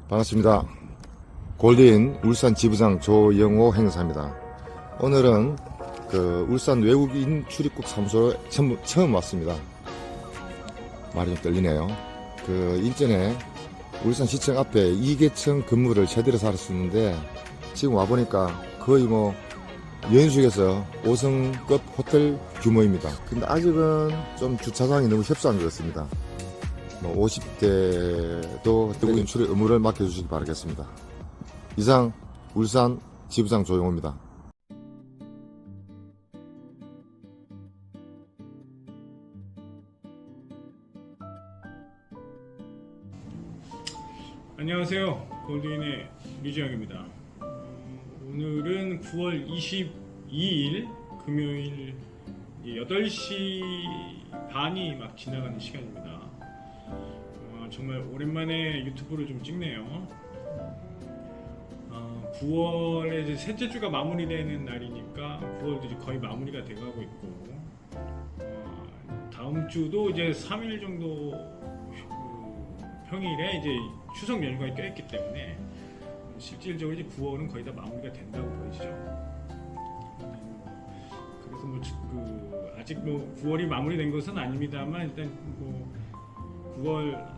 반갑습니다. 골드인 울산 지부장 조영호 행사입니다. 오늘은 울산 외국인 출입국 사무소에 처음 왔습니다. 말이 좀 떨리네요. 일전에 울산시청 앞에 2계층 건물을 제대로 살았었는데 지금 와보니까 거의 연수에서 5성급 호텔 규모입니다. 근데 아직은 좀 주차장이 너무 협소한 것 같습니다. 50대도 외국인 출입 의무를 맡겨주시기 바라겠습니다. 이상 울산 지부장 조용호입니다. 안녕하세요. 골드인의 류지영입니다. 오늘은 9월 22일 금요일 8시 반이 막 지나가는 시간입니다. 정말 오랜만에 유튜브를 좀 찍네요. 9월에 이제 셋째 주가 마무리되는 날이니까 9월도 이제 거의 마무리가 돼가고 있고, 다음 주도 이제 3일 정도 평일에 이제 추석 연휴가 껴있기 때문에 실질적으로 이제 9월은 거의 다 마무리가 된다고 보이죠. 그래서 아직 9월이 마무리된 것은 아닙니다만 일단 9월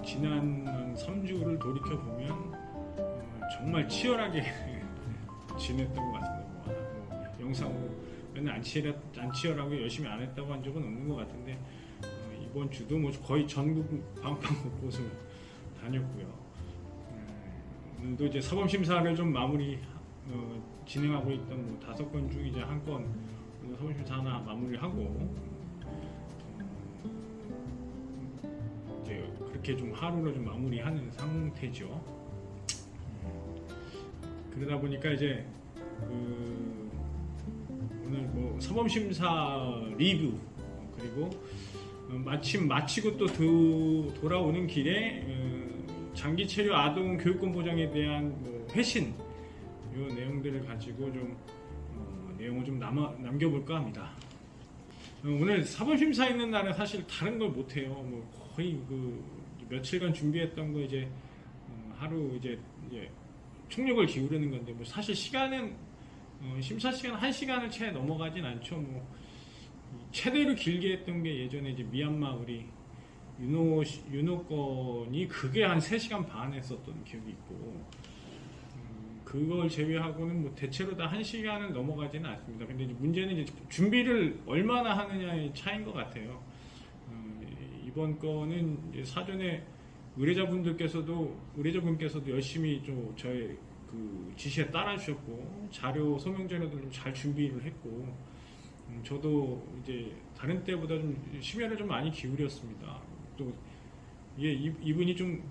지난 한 3주를 돌이켜 보면 정말 치열하게 지냈던 것 같습니다. 영상으로는 안 치열하고 열심히 안 했다고 한 적은 없는 것 같은데, 이번 주도 거의 전국 방방 곳곳을 다녔고요. 오늘도 이제 사법심사를 좀 마무리 진행하고 있던 5건 중 이제 한 건 오늘 사법심사 하나 마무리하고, 이제 그렇게 좀 하루를 좀 마무리하는 상태죠. 그러다 보니까 이제 오늘 사법심사 리뷰, 그리고 마침 마치고 또 돌아오는 길에 장기 체류 아동 교육권 보장에 대한 회신 이 내용들을 가지고 좀 내용을 좀 남겨볼까 합니다. 오늘 사법심사 있는 날은 사실 다른 걸 못해요. 거의 며칠간 준비했던 거 이제 하루 이제 총력을 기울이는 건데, 사실 시간은 심사 시간 1시간을 채 넘어가진 않죠. 최대로 길게 했던 게 예전에 이제 미얀마 우리 윤호 건이 그게 한 3시간 반 했었던 기억이 있고, 그걸 제외하고는 대체로 다 1시간을 넘어가지는 않습니다. 근데 이제 문제는 이제 준비를 얼마나 하느냐의 차이인 것 같아요. 이번 건은 이제 사전에 의뢰자분께서도 열심히 좀 저의 지시에 따라 주셨고, 자료 소명 자료도 좀 잘 준비를 했고, 저도 이제 다른 때보다 좀 심혈을 좀 많이 기울였습니다. 또 이분이 좀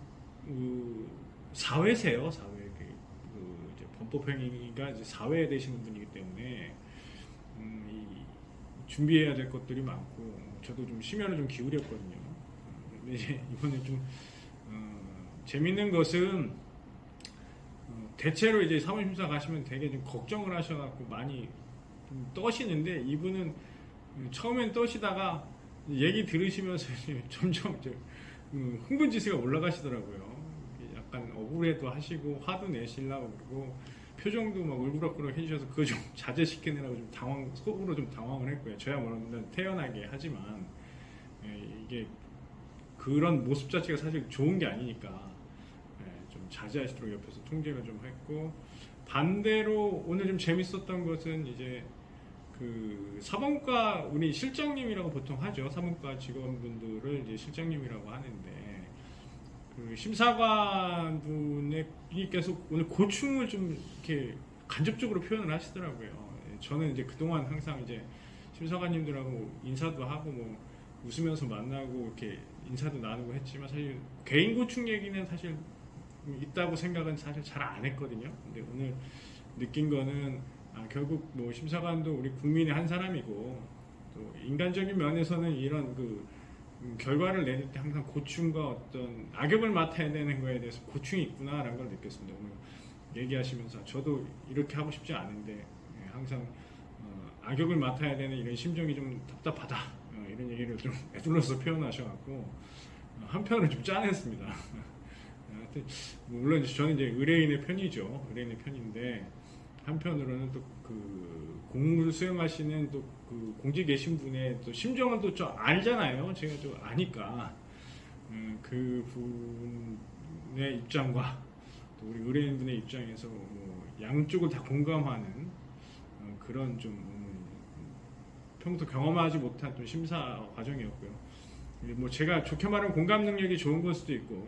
사회세요. 이제 범법행위가 이제 사회에 되시는 분이기 때문에 준비해야 될 것들이 많고, 저도 좀 심혈을 좀 기울였거든요. 근데 이제 이번에 좀 재밌는 것은 대체로 이제 사무심사 가시면 되게 좀 걱정을 하셔갖고 많이 좀 떠시는데, 이분은 처음엔 떠시다가 얘기 들으시면서 점점 흥분지수가 올라가시더라고요. 약간 억울해도 하시고 화도 내시려고 그러고 표정도 막 울그락불락 해주셔서 그거 좀 자제시키느라고 속으로 좀 당황을 했고요. 저야 물론 태연하게 하지만 이게 그런 모습 자체가 사실 좋은 게 아니니까 좀 자제하시도록 옆에서 통제를 좀 했고, 반대로 오늘 좀 재밌었던 것은 이제 사범과 우리 실장님이라고 보통 하죠. 사범과 직원분들을 이제 실장님이라고 하는데, 심사관 분이 계속 오늘 고충을 좀 이렇게 간접적으로 표현을 하시더라고요. 저는 이제 그동안 항상 이제 심사관님들하고 인사도 하고 웃으면서 만나고 이렇게 인사도 나누고 했지만, 사실 개인 고충 얘기는 사실 있다고 생각은 사실 잘 안 했거든요. 근데 오늘 느낀 거는 결국 심사관도 우리 국민의 한 사람이고, 또 인간적인 면에서는 이런 결과를 내릴 때 항상 고충과 어떤 악역을 맡아야 되는 거에 대해서 고충이 있구나라는 걸 느꼈습니다. 오늘 얘기하시면서 저도 이렇게 하고 싶지 않은데 항상 악역을 맡아야 되는 이런 심정이 좀 답답하다, 이런 얘기를 좀 애둘러서 표현하셔갖고 한편으로 좀 짠했습니다. 하여튼 물론 저는 이제 의뢰인의 편이죠. 의뢰인의 편인데 한편으로는 또 그 공무를 수행하시는 또 그 공직에 계신 분의 또 심정을 또 좀 알잖아요. 제가 좀 아니까 그 분의 입장과 또 우리 의뢰인분의 입장에서 뭐 양쪽을 다 공감하는 그런 좀 평소 경험하지 못한 또 심사 과정이었고요. 뭐 제가 좋게 말하면 공감 능력이 좋은 걸 수도 있고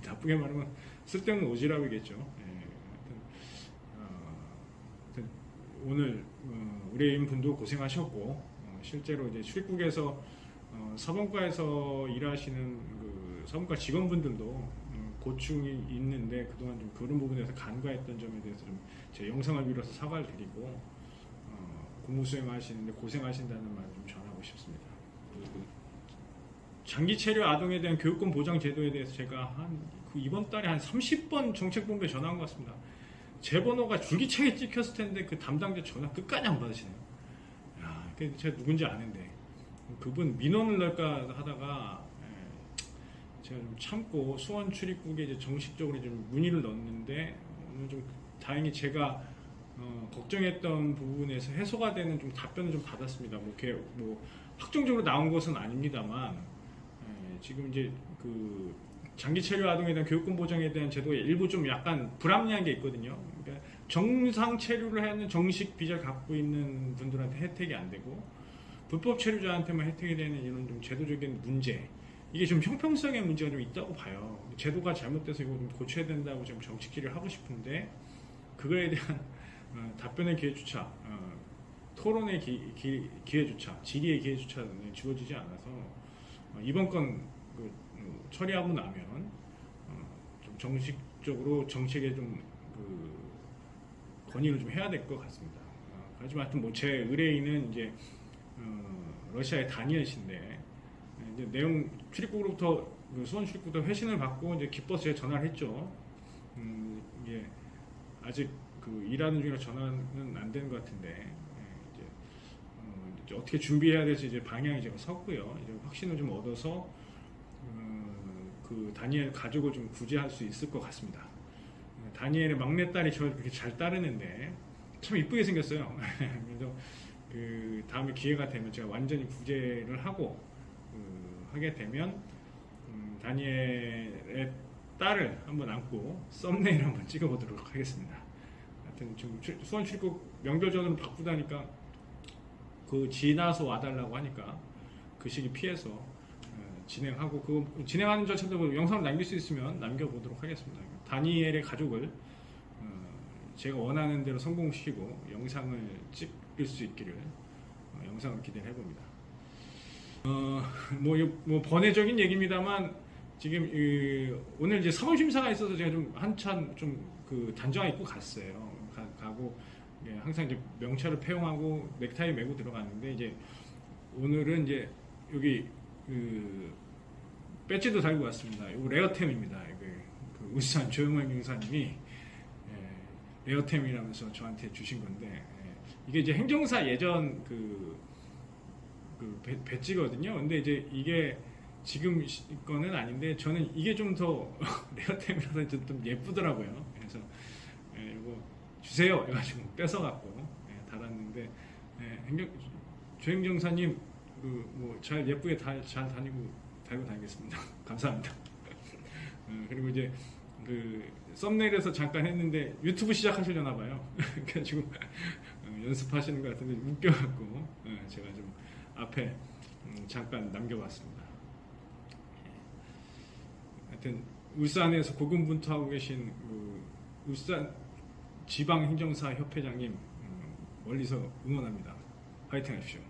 나쁘게 말하면 쓸데없는 오지랖이겠죠. 하여튼 오늘 의뢰인 분도 고생하셨고 실제로 이제 출입국에서 사범과에서 일하시는 그 사범과 직원분들도 고충이 있는데 그동안 좀 그런 부분에서 간과했던 점에 대해서 좀 제 영상을 빌어서 사과를 드리고 공무 수행하시는데 고생하신다는 말을 좀 전하고 싶습니다. 장기 체류 아동에 대한 교육권 보장 제도에 대해서 제가 이번 달에 한 30번 정책본부에 전화한 것 같습니다. 제 번호가 줄기차게 찍혔을 텐데 그 담당자 전화 끝까지 안 받으시네요. 야, 제가 누군지 아는데 그분 민원을 넣을까 하다가 제가 좀 참고 수원 출입국에 이제 정식적으로 좀 문의를 넣었는데 오늘 좀 다행히 제가 걱정했던 부분에서 해소가 되는 좀 답변을 좀 받았습니다. 뭐 확정적으로 나온 것은 아닙니다만 지금 이제 그 장기 체류 아동에 대한 교육권 보장에 대한 제도에 일부 좀 약간 불합리한 게 있거든요. 그러니까 정상 체류를 하는 정식 비자를 갖고 있는 분들한테 혜택이 안 되고 불법 체류자한테만 혜택이 되는 이런 좀 제도적인 문제. 이게 좀 형평성의 문제가 좀 있다고 봐요. 제도가 잘못돼서 이거 좀 고쳐야 된다고 지금 정식 질의를 하고 싶은데 그거에 대한 답변의 기회조차, 토론의 기회조차, 질의의 기회조차 주어지지 않아서 이번 건 처리하고 나면 좀 정식적으로 정책에 좀 건의를 좀 해야 될 것 같습니다. 하지만 하여튼 뭐 제 의뢰인은 이제 러시아의 다니엘씨인데 이제 내용 출입국으로부터 수원 출입국부터 회신을 받고 이제 기뻐서 제가 전화를 했죠. 이게 아직 일하는 중이라 전화는 안 되는 것 같은데 이제 어떻게 준비해야 될지 이제 방향이 제가 섰고요. 이제 확신을 좀 얻어서 그 다니엘 가족을 좀 구제할 수 있을 것 같습니다. 다니엘의 막내딸이 저를 그렇게 잘 따르는데 참 이쁘게 생겼어요. 그래서 그 다음에 기회가 되면 제가 완전히 구제를 하고 하게 되면 다니엘의 딸을 한번 안고 썸네일 한번 찍어보도록 하겠습니다. 하여튼 지금 수원 출입국 명절 전으로 바꾸다니까 그 지나서 와달라고 하니까 그 시기 피해서 진행하고 그 진행하는 절차도 뭐 영상을 남길 수 있으면 남겨보도록 하겠습니다. 다니엘의 가족을 제가 원하는 대로 성공시키고 영상을 찍을 수 있기를 영상을 기대를 해봅니다. 뭐 번외적인 얘기입니다만 지금 오늘 이제 사법심사가 있어서 제가 좀 한참 좀 그 단정화 입고 갔어요. 가고 항상 이제 명찰을 폐용하고 넥타이 메고 들어갔는데 이제 오늘은 이제 여기 그 배지도 달고 왔습니다. 이거 레어템입니다. 그 울산 조영환 경사님이 레어템이라면서 저한테 주신 건데 이게 이제 행정사 예전 그 배지거든요. 근데 이제 이게 지금 거는 아닌데 저는 이게 좀 더 레어템이라서 좀 예쁘더라고요. 그래서 이거 주세요 해가지고 뺏어갖고 달았는데 조행정사님 뭐 잘 예쁘게 잘 달고 다니겠습니다. 감사합니다. 그리고 이제 그 썸네일에서 잠깐 했는데 유튜브 시작하시려나 봐요. 그래가지고 연습하시는 것 같은데 웃겨갖고 제가 좀 앞에 잠깐 남겨봤습니다. 하여튼 울산에서 고군분투하고 계신 울산 지방행정사 협회장님 멀리서 응원합니다. 파이팅 하십시오.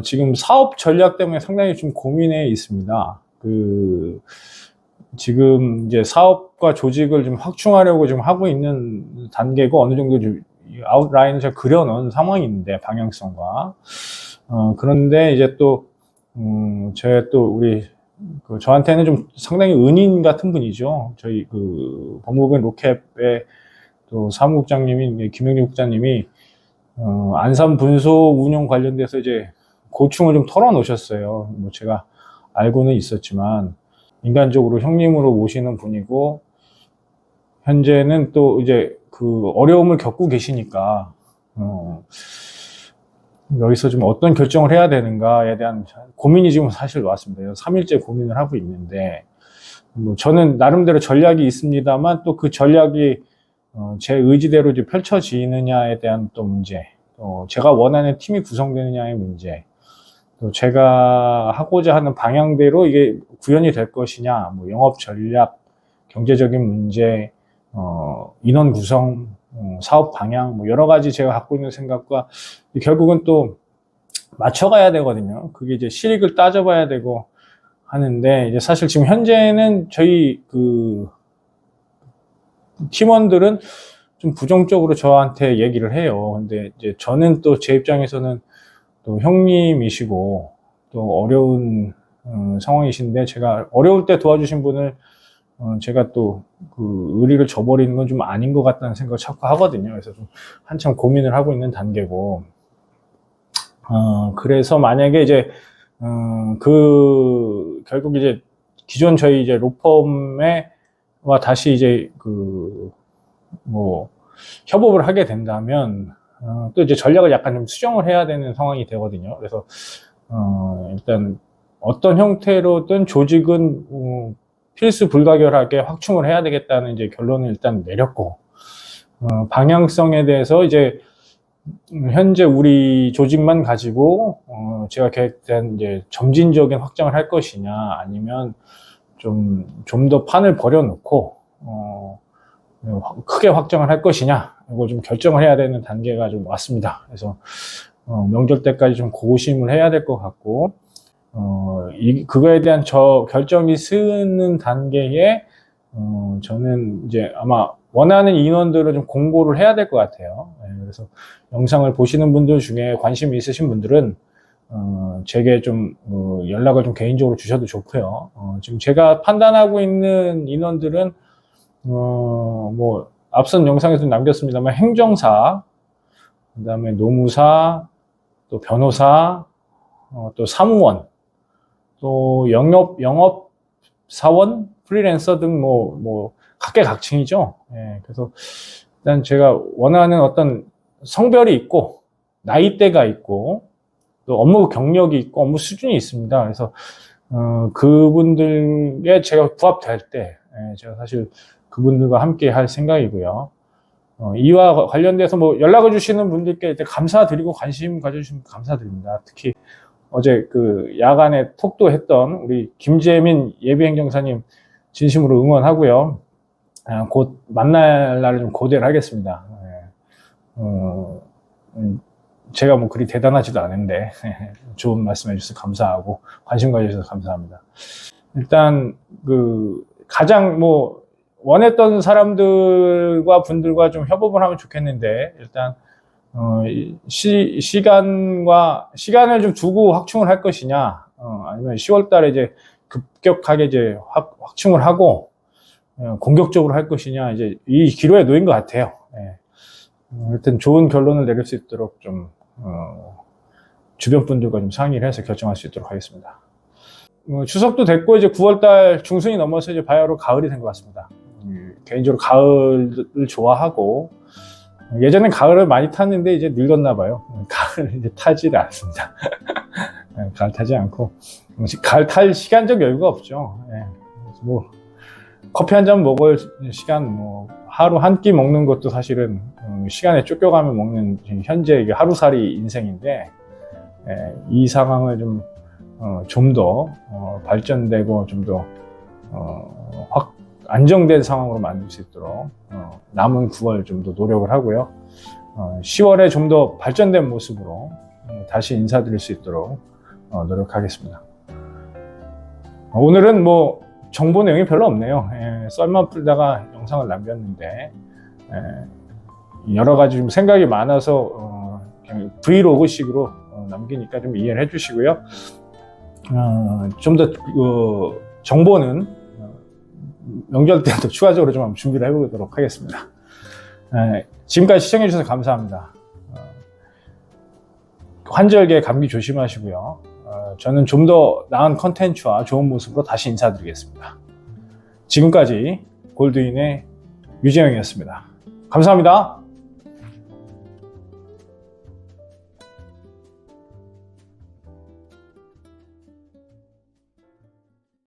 지금 사업 전략 때문에 상당히 좀 고민에 있습니다. 지금 이제 사업과 조직을 좀 확충하려고 지금 하고 있는 단계고 어느 정도 좀 아웃라인을 제가 그려놓은 상황인데 방향성과 그런데 이제 저한테는 좀 상당히 은인 같은 분이죠. 저희 법무부의 로캡의 또 사무국장님인 김영진 국장님이 안산 분소 운영 관련돼서 이제 고충을 좀 털어놓으셨어요. 뭐 제가 알고는 있었지만 인간적으로 형님으로 모시는 분이고, 현재는 또 이제 그 어려움을 겪고 계시니까, 여기서 좀 어떤 결정을 해야 되는가에 대한 고민이 지금 사실 왔습니다. 3일째 고민을 하고 있는데, 뭐 저는 나름대로 전략이 있습니다만 또 그 전략이 제 의지대로 이제 펼쳐지느냐에 대한 또 문제, 또 제가 원하는 팀이 구성되느냐의 문제, 또 제가 하고자 하는 방향대로 이게 구현이 될 것이냐, 뭐 영업 전략, 경제적인 문제, 인원 구성, 사업 방향, 뭐 여러 가지 제가 갖고 있는 생각과 결국은 또 맞춰가야 되거든요. 그게 이제 실익을 따져봐야 되고 하는데, 이제 사실 지금 현재는 저희 그 팀원들은 좀 부정적으로 저한테 얘기를 해요. 근데 이제 저는 또 제 입장에서는 또 형님이시고 또 어려운 상황이신데, 제가 어려울 때 도와주신 분을 제가 또 그 의리를 저버리는 건 좀 아닌 것 같다는 생각을 자꾸 하거든요. 그래서 좀 한참 고민을 하고 있는 단계고, 그래서 만약에 이제 결국 이제 기존 저희 이제 로펌에와 다시 이제 뭐 협업을 하게 된다면 또 이제 전략을 약간 좀 수정을 해야 되는 상황이 되거든요. 그래서 일단 어떤 형태로든 조직은 필수 불가결하게 확충을 해야 되겠다는 이제 결론을 일단 내렸고, 방향성에 대해서 이제 현재 우리 조직만 가지고 제가 계획된 이제 점진적인 확장을 할 것이냐, 아니면 좀 더 판을 벌여놓고 크게 확장을 할 것이냐, 이거 좀 결정을 해야 되는 단계가 좀 왔습니다. 그래서 명절 때까지 좀 고심을 해야 될 것 같고, 그거에 대한 결정이 쓰는 단계에 저는 이제 아마 원하는 인원들을 좀 공고를 해야 될 것 같아요. 그래서 영상을 보시는 분들 중에 관심이 있으신 분들은 제게 좀 연락을 좀 개인적으로 주셔도 좋고요. 지금 제가 판단하고 있는 인원들은 뭐 앞선 영상에서 남겼습니다만, 행정사, 그다음에 노무사, 또 변호사, 또 사무원, 또 영업사원, 프리랜서 등 뭐 각계각층이죠. 그래서 일단 제가 원하는 어떤 성별이 있고, 나이대가 있고, 또 업무 경력이 있고, 업무 수준이 있습니다. 그래서 그분들에 제가 부합될 때 제가 사실 그분들과 함께 할 생각이고요. 이와 관련돼서 뭐 연락을 주시는 분들께 감사드리고 관심 가져주시면 감사드립니다. 특히 어제 그 야간에 톡도 했던 우리 김재민 예비행정사님 진심으로 응원하고요. 곧 만날 날을 좀 고대를 하겠습니다. 제가 뭐 그리 대단하지도 않은데 좋은 말씀 해주셔서 감사하고 관심 가져주셔서 감사합니다. 일단 가장 뭐 원했던 사람들과 분들과 좀 협업을 하면 좋겠는데, 일단 시간을 좀 두고 확충을 할 것이냐, 아니면 10월 달에 이제 급격하게 이제 확충을 하고 공격적으로 할 것이냐, 이제 이 기로에 놓인 것 같아요. 일단 좋은 결론을 내릴 수 있도록 좀 주변 분들과 좀 상의를 해서 결정할 수 있도록 하겠습니다. 추석도 됐고 이제 9월달 중순이 넘어서 이제 바야흐로 가을이 된 것 같습니다. 개인적으로 가을을 좋아하고, 예전엔 가을을 많이 탔는데 이제 늙었나 봐요. 가을 이제 타지를 않습니다. 가을 타지 않고, 가을 탈 시간적 여유가 없죠. 뭐 커피 한 잔 먹을 시간, 뭐 하루 한 끼 먹는 것도 사실은 시간에 쫓겨가며 먹는 현재 이게 하루살이 인생인데, 이 상황을 좀 더 발전되고 좀 더 안정된 상황으로 만들 수 있도록 남은 9월 좀 더 노력을 하고요. 10월에 좀 더 발전된 모습으로 다시 인사드릴 수 있도록 노력하겠습니다. 오늘은 뭐 정보 내용이 별로 없네요. 썰만 풀다가 영상을 남겼는데, 여러 가지 좀 생각이 많아서 그냥 브이로그식으로 남기니까 좀 이해를 해주시고요. 좀 더 정보는 명절 때도 추가적으로 좀 준비를 해보도록 하겠습니다. 지금까지 시청해주셔서 감사합니다. 환절기에 감기 조심하시고요. 저는 좀 더 나은 컨텐츠와 좋은 모습으로 다시 인사드리겠습니다. 지금까지 골드인의 유재영이었습니다. 감사합니다.